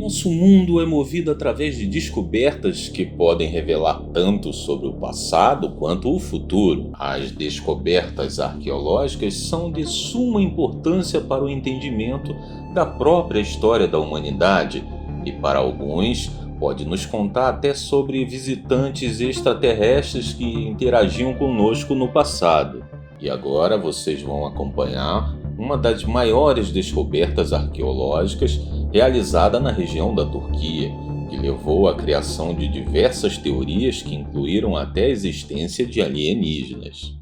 Nosso mundo é movido através de descobertas que podem revelar tanto sobre o passado quanto o futuro. As descobertas arqueológicas são de suma importância para o entendimento da própria história da humanidade e, para alguns, pode nos contar até sobre visitantes extraterrestres que interagiam conosco no passado. E agora vocês vão acompanhar uma das maiores descobertas arqueológicas realizada na região da Turquia, que levou à criação de diversas teorias que incluíram até a existência de alienígenas.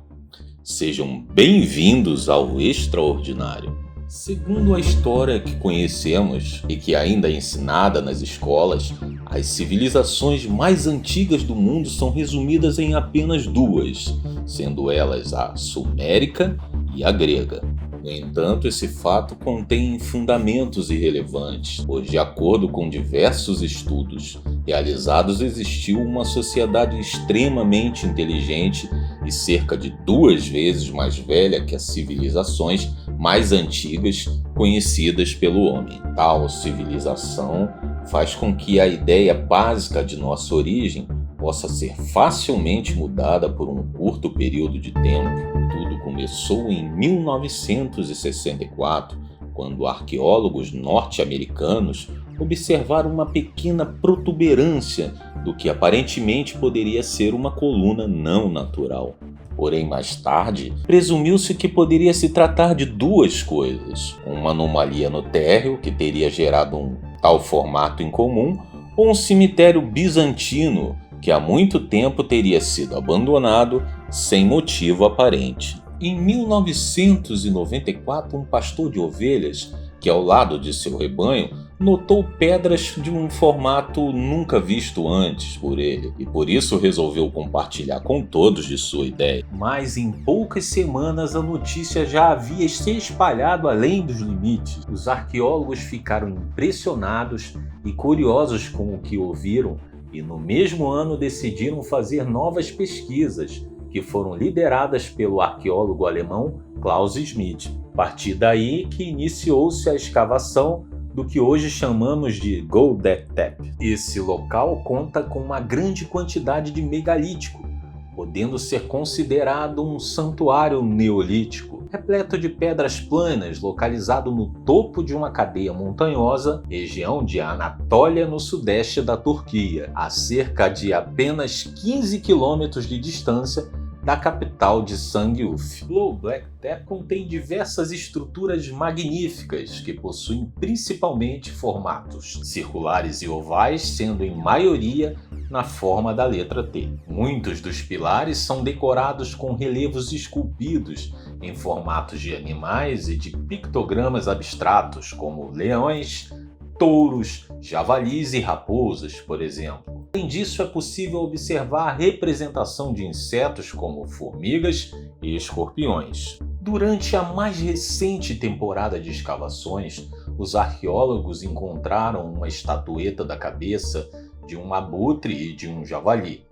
Sejam bem-vindos ao Extraordinário. Segundo a história que conhecemos e que ainda é ensinada nas escolas, as civilizações mais antigas do mundo são resumidas em apenas duas, sendo elas a sumérica e a grega. No entanto, esse fato contém fundamentos irrelevantes, pois, de acordo com diversos estudos realizados, existiu uma sociedade extremamente inteligente e cerca de 2 vezes mais velha que as civilizações mais antigas conhecidas pelo homem. Tal civilização faz com que a ideia básica de nossa origem possa ser facilmente mudada por um curto período de tempo. Tudo começou em 1964, quando arqueólogos norte-americanos observaram uma pequena protuberância do que aparentemente poderia ser uma coluna não natural. Porém, mais tarde, presumiu-se que poderia se tratar de duas coisas: uma anomalia no térreo, que teria gerado um tal formato incomum, ou um cemitério bizantino, que há muito tempo teria sido abandonado sem motivo aparente. Em 1994, um pastor de ovelhas, que ao lado de seu rebanho, notou pedras de um formato nunca visto antes por ele, e por isso resolveu compartilhar com todos de sua ideia. Mas em poucas semanas a notícia já havia se espalhado além dos limites. Os arqueólogos ficaram impressionados e curiosos com o que ouviram, e no mesmo ano decidiram fazer novas pesquisas, que foram lideradas pelo arqueólogo alemão Klaus Schmidt. A partir daí que iniciou-se a escavação do que hoje chamamos de Göbekli Tepe. Esse local conta com uma grande quantidade de megalítico, podendo ser considerado um santuário neolítico, repleto de pedras planas, localizado no topo de uma cadeia montanhosa, região de Anatólia, no sudeste da Turquia, a cerca de apenas 15 quilômetros de distância da capital de Sangiuf. Göbekli Tepe contém diversas estruturas magníficas que possuem principalmente formatos circulares e ovais, sendo em maioria na forma da letra T. Muitos dos pilares são decorados com relevos esculpidos em formatos de animais e de pictogramas abstratos, como leões, touros, javalis e raposas, por exemplo. Além disso, é possível observar a representação de insetos como formigas e escorpiões. Durante a mais recente temporada de escavações, os arqueólogos encontraram uma estatueta da cabeça de um abutre e de um javali.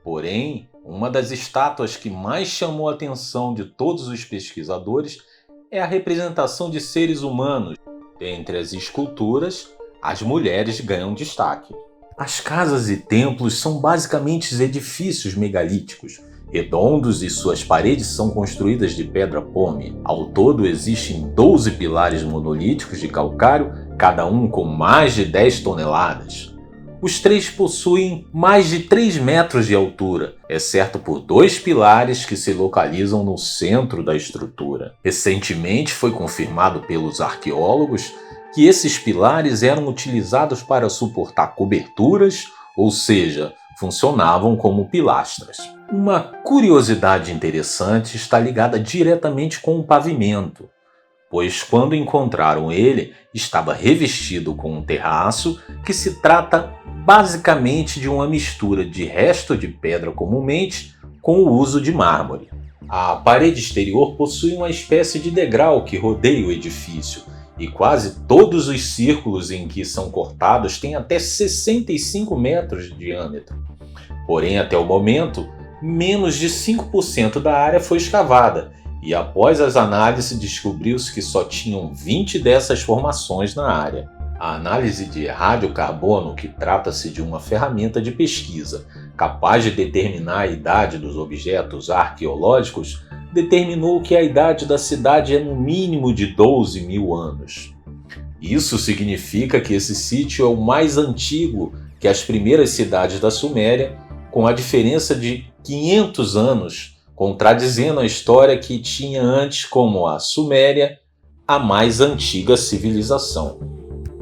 Porém, uma das estátuas que mais chamou a atenção de todos os pesquisadores é a representação de seres humanos. Entre as esculturas, as mulheres ganham destaque. As casas e templos são basicamente edifícios megalíticos, redondos, e suas paredes são construídas de pedra pome. Ao todo existem 12 pilares monolíticos de calcário, cada um com mais de 10 toneladas. Os 3 possuem mais de 3 metros de altura, exceto por 2 pilares que se localizam no centro da estrutura. Recentemente foi confirmado pelos arqueólogos que esses pilares eram utilizados para suportar coberturas, ou seja, funcionavam como pilastras. Uma curiosidade interessante está ligada diretamente com o pavimento, pois quando encontraram ele, estava revestido com um terraço que se trata basicamente de uma mistura de resto de pedra comumente com o uso de mármore. A parede exterior possui uma espécie de degrau que rodeia o edifício, e quase todos os círculos em que são cortados têm até 65 metros de diâmetro. Porém, até o momento, menos de 5% da área foi escavada, e após as análises descobriu-se que só tinham 20 dessas formações na área. A análise de radiocarbono, que trata-se de uma ferramenta de pesquisa capaz de determinar a idade dos objetos arqueológicos, determinou que a idade da cidade é no mínimo de 12 mil anos. Isso significa que esse sítio é o mais antigo que as primeiras cidades da Suméria, com a diferença de 500 anos, contradizendo a história que tinha antes como a Suméria, a mais antiga civilização.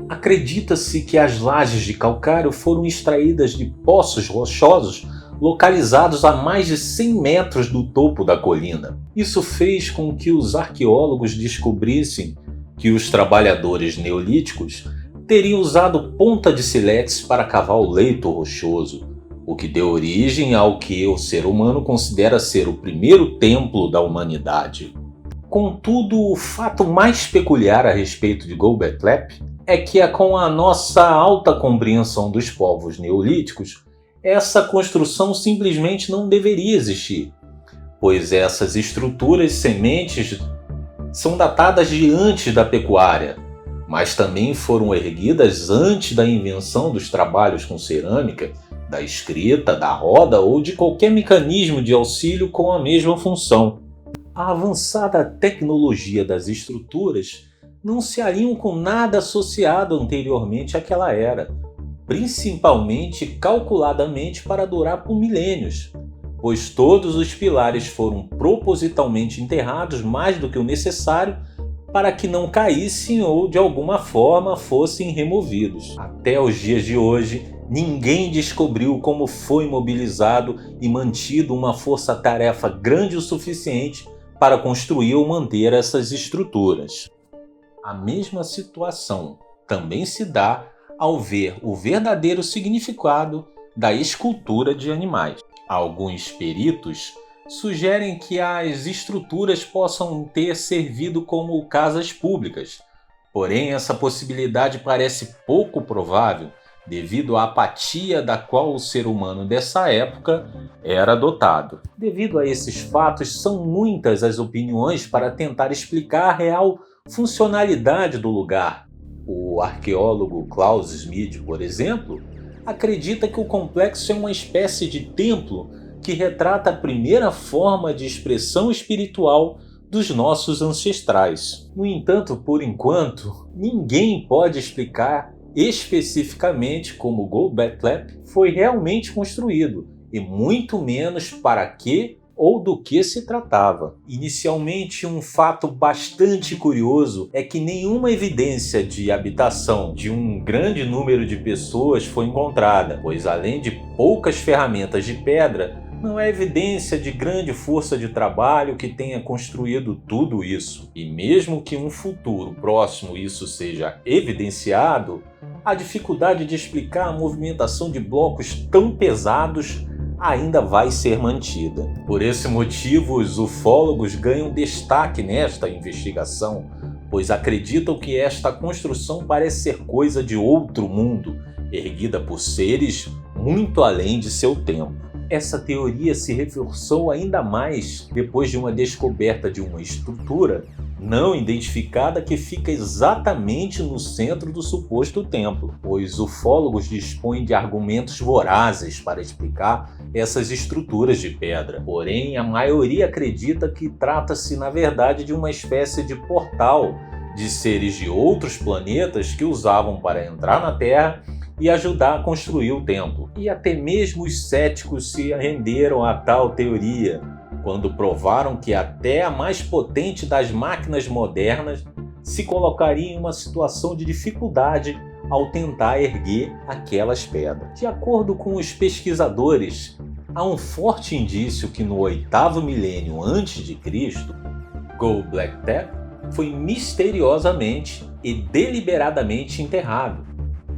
Acredita-se que as lajes de calcário foram extraídas de poços rochosos localizados a mais de 100 metros do topo da colina. Isso fez com que os arqueólogos descobrissem que os trabalhadores neolíticos teriam usado ponta de sílex para cavar o leito rochoso, o que deu origem ao que o ser humano considera ser o primeiro templo da humanidade. Contudo, o fato mais peculiar a respeito de Göbekli Tepe é que, com a nossa alta compreensão dos povos neolíticos, essa construção simplesmente não deveria existir, pois essas estruturas sementes são datadas de antes da pecuária, mas também foram erguidas antes da invenção dos trabalhos com cerâmica, da escrita, da roda ou de qualquer mecanismo de auxílio com a mesma função. A avançada tecnologia das estruturas não se alinham com nada associado anteriormente àquela era, principalmente calculadamente para durar por milênios, pois todos os pilares foram propositalmente enterrados mais do que o necessário para que não caíssem ou de alguma forma fossem removidos. Até os dias de hoje, ninguém descobriu como foi mobilizado e mantido uma força-tarefa grande o suficiente para construir ou manter essas estruturas. A mesma situação também se dá ao ver o verdadeiro significado da escultura de animais. Alguns peritos sugerem que as estruturas possam ter servido como casas públicas, porém essa possibilidade parece pouco provável devido à apatia da qual o ser humano dessa época era dotado. Devido a esses fatos, são muitas as opiniões para tentar explicar a real funcionalidade do lugar. O arqueólogo Klaus Schmidt, por exemplo, acredita que o complexo é uma espécie de templo que retrata a primeira forma de expressão espiritual dos nossos ancestrais. No entanto, por enquanto, ninguém pode explicar especificamente como Göbekli Tepe foi realmente construído, e muito menos para que ou do que se tratava. Inicialmente, um fato bastante curioso é que nenhuma evidência de habitação de um grande número de pessoas foi encontrada, pois além de poucas ferramentas de pedra, não é evidência de grande força de trabalho que tenha construído tudo isso. E mesmo que em um futuro próximo isso seja evidenciado, a dificuldade de explicar a movimentação de blocos tão pesados ainda vai ser mantida. Por esse motivo, os ufólogos ganham destaque nesta investigação, pois acreditam que esta construção parece ser coisa de outro mundo, erguida por seres muito além de seu tempo. Essa teoria se reforçou ainda mais depois de uma descoberta de uma estrutura não identificada que fica exatamente no centro do suposto templo, pois ufólogos dispõem de argumentos vorazes para explicar essas estruturas de pedra. Porém, a maioria acredita que trata-se na verdade de uma espécie de portal de seres de outros planetas que usavam para entrar na Terra e ajudar a construir o templo. E até mesmo os céticos se renderam a tal teoria, quando provaram que até a mais potente das máquinas modernas se colocaria em uma situação de dificuldade ao tentar erguer aquelas pedras. De acordo com os pesquisadores, há um forte indício que no 8º milênio antes de Cristo, Göbekli Tepe foi misteriosamente e deliberadamente enterrado.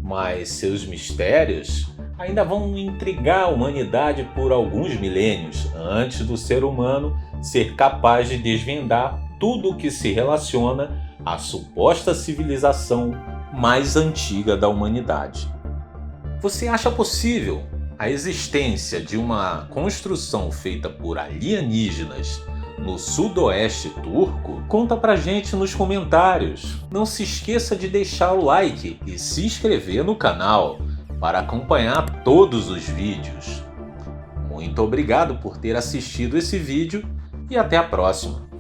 Mas seus mistérios ainda vão intrigar a humanidade por alguns milênios antes do ser humano ser capaz de desvendar tudo o que se relaciona à suposta civilização mais antiga da humanidade. Você acha possível a existência de uma construção feita por alienígenas no sudoeste turco? Conta pra gente nos comentários. Não se esqueça de deixar o like e se inscrever no canal para acompanhar todos os vídeos. Muito obrigado por ter assistido esse vídeo e até a próxima!